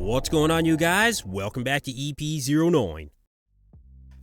What's going on, you guys? Welcome back to EPzeronine.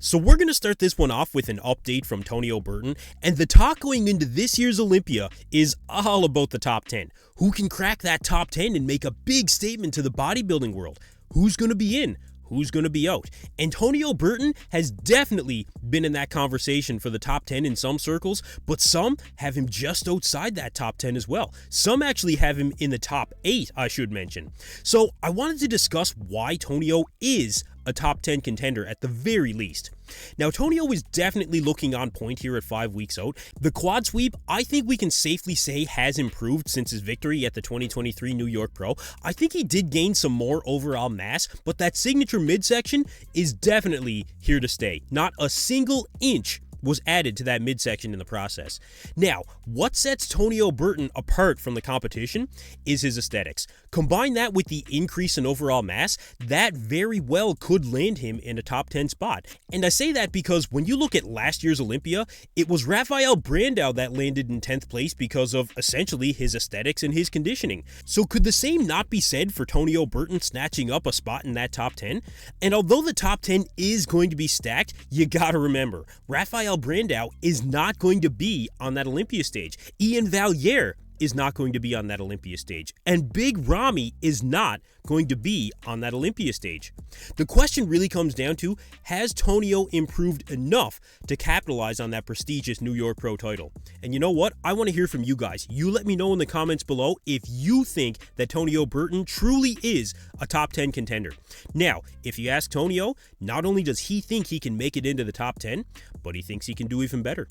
So we're going to start this one off with an update from Tonio Burton, and the talk going into this year's Olympia is all about the top 10. Who can crack that top 10 and make a big statement to the bodybuilding world? Who's going to be in? Who's going to be out? And Tonio Burton has definitely been in that conversation for the top 10 in some circles, but some have him just outside that top 10 as well. Some actually have him in the top 8, I should mention. So I wanted to discuss why Tonio is a top 10 contender at the very least. Now, Tonio is definitely looking on point here at 5 weeks out. The quad sweep, I think we can safely say, has improved since his victory at the 2023 New York Pro. I think he did gain some more overall mass, but that signature midsection is definitely here to stay. Not a single inch was added to that midsection in the process. Now, what sets Tonio Burton apart from the competition is his aesthetics. Combine that with the increase in overall mass, that very well could land him in a top 10 spot. And I say that because when you look at last year's Olympia, it was Rafael Brandao that landed in 10th place because of essentially his aesthetics and his conditioning. So could the same not be said for Tonio Burton snatching up a spot in that top 10? And although the top 10 is going to be stacked, you gotta remember, Rafael Brandao is not going to be on that Olympia stage. Ian Valliere is not going to be on that Olympia stage. And Big Ramy is not going to be on that Olympia stage. The question really comes down to, has Tonio improved enough to capitalize on that prestigious New York Pro title? And you know what? I want to hear from you guys. You let me know in the comments below if you think that Tonio Burton truly is a top 10 contender. Now, if you ask Tonio, not only does he think he can make it into the top 10, but he thinks he can do even better.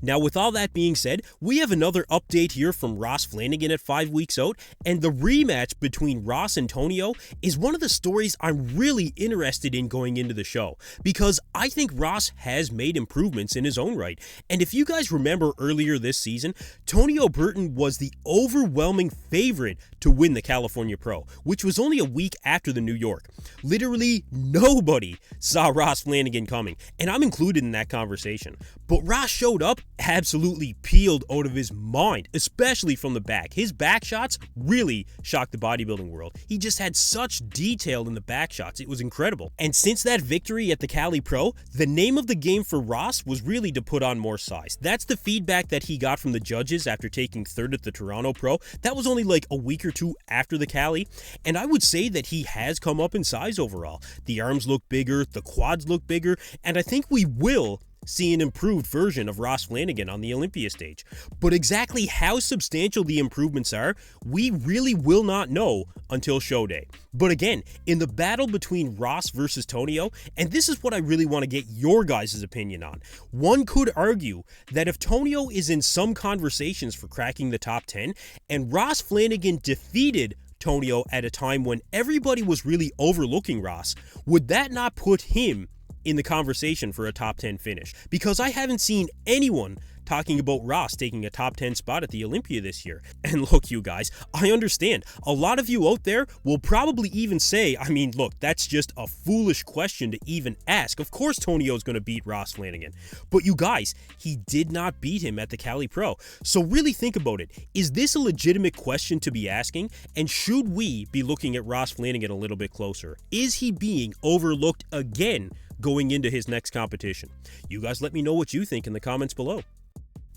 Now, with all that being said, we have another update here from Ross Flanigan at 5 weeks out, and the rematch between Ross and Tonio is one of the stories I'm really interested in going into the show, because I think Ross has made improvements in his own right. And if you guys remember earlier this season, Tonio Burton was the overwhelming favorite to win the California Pro, which was only a week after the New York. Literally nobody saw Ross Flanigan coming, and I'm included in that conversation. But Ross showed up absolutely peeled out of his mind, especially from the back. His back shots really shocked the bodybuilding world. He just had such detail in the back shots. It was incredible. And since that victory at the Cali Pro, the name of the game for Ross was really to put on more size. That's the feedback that he got from the judges after taking third at the Toronto Pro. That was only like a week or two after the Cali, and I would say that he has come up in size overall. The arms look bigger, the quads look bigger, and I think we will see an improved version of Ross Flanigan on the Olympia stage. But exactly how substantial the improvements are, we really will not know until show day. But again, in the battle between Ross versus Tonio, and this is what I really want to get your guys' opinion on, one could argue that if Tonio is in some conversations for cracking the top 10, and Ross Flanigan defeated Tonio at a time when everybody was really overlooking Ross, would that not put him in the conversation for a top 10 finish? Because I haven't seen anyone talking about Ross taking a top 10 spot at the Olympia this year. And look, you guys, I understand. A lot of you out there will probably even say, I mean, look, that's just a foolish question to even ask. Of course Tonio's going to beat Ross Flanigan. But you guys, he did not beat him at the Cali Pro. So really think about it. Is this a legitimate question to be asking? And should we be looking at Ross Flanigan a little bit closer? Is he being overlooked again going into his next competition? You guys let me know what you think in the comments below.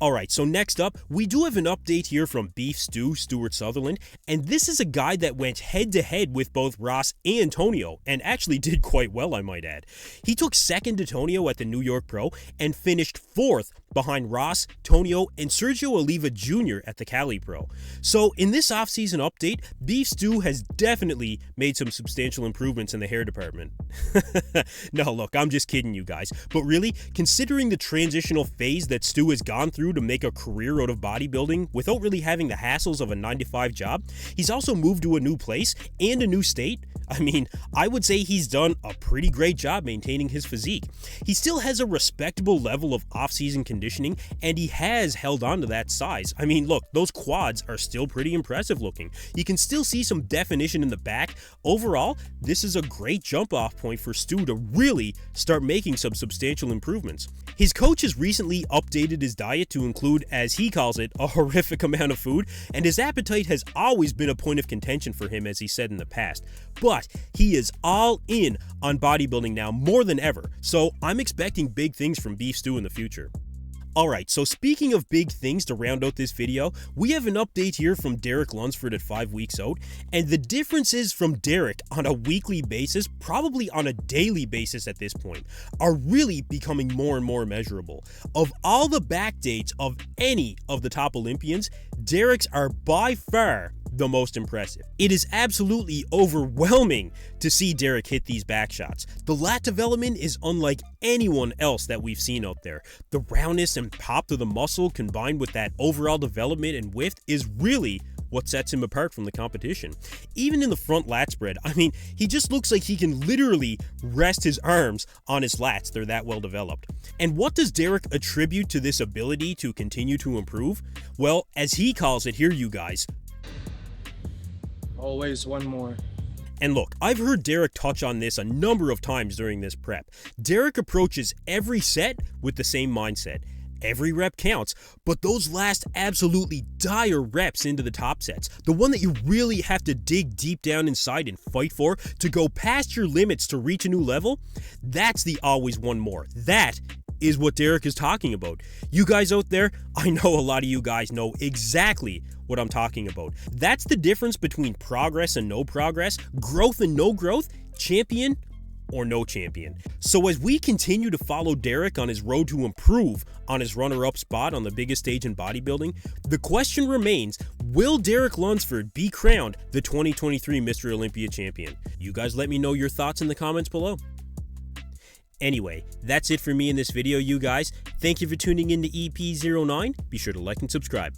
Alright, so next up, we do have an update here from Beef Stew, Stuart Sutherland, and this is a guy that went head-to-head with both Ross and Tonio, and actually did quite well, I might add. He took second to Tonio at the New York Pro, and finished 4th behind Ross, Tonio, and Sergio Oliva Jr. at the Cali Pro. So in this offseason update, Beef Stew has definitely made some substantial improvements in the hair department. No, look, I'm just kidding, you guys. But really, considering the transitional phase that Stu has gone through to make a career out of bodybuilding without really having the hassles of a 9-to-5 job, he's also moved to a new place and a new state. I mean, I would say he's done a pretty great job maintaining his physique. He still has a respectable level of off-season conditioning, and he has held on to that size. I mean, look, those quads are still pretty impressive looking. You can still see some definition in the back. Overall, this is a great jump-off point for Stu to really start making some substantial improvements. His coach has recently updated his diet to include, as he calls it, a horrific amount of food, and his appetite has always been a point of contention for him, as he said in the past. But he is all in on bodybuilding now more than ever, so I'm expecting big things from Beef Stew in the future. Alright, so speaking of big things to round out this video, we have an update here from Derek Lunsford at 5 weeks out, and the differences from Derek on a weekly basis, probably on a daily basis at this point, are really becoming more and more measurable. Of all the back dates of any of the top Olympians, Derek's are by far the most impressive. It is absolutely overwhelming to see Derek hit these back shots. The lat development is unlike anyone else that we've seen out there. The roundness and pop to the muscle combined with that overall development and width is really what sets him apart from the competition. Even in the front lat spread, I mean, he just looks like he can literally rest his arms on his lats. They're that well developed. And what does Derek attribute to this ability to continue to improve? Well, as he calls it here, you guys, always one more. And look, I've heard Derek touch on this a number of times during this prep. Derek approaches every set with the same mindset. Every rep counts, but those last absolutely dire reps into the top sets, the one that you really have to dig deep down inside and fight for to go past your limits to reach a new level, that's the always one more. That is what Derek is talking about. You guys out there, I know a lot of you guys know exactly what I'm talking about. That's the difference between progress and no progress, growth and no growth, champion or no champion. So as we continue to follow Derek on his road to improve on his runner-up spot on the biggest stage in bodybuilding, the question remains, will Derek Lunsford be crowned the 2023 Mr. Olympia champion? You guys let me know your thoughts in the comments below. Anyway, that's it for me in this video, you guys. Thank you for tuning in to EPzeronine. Be sure to like and subscribe.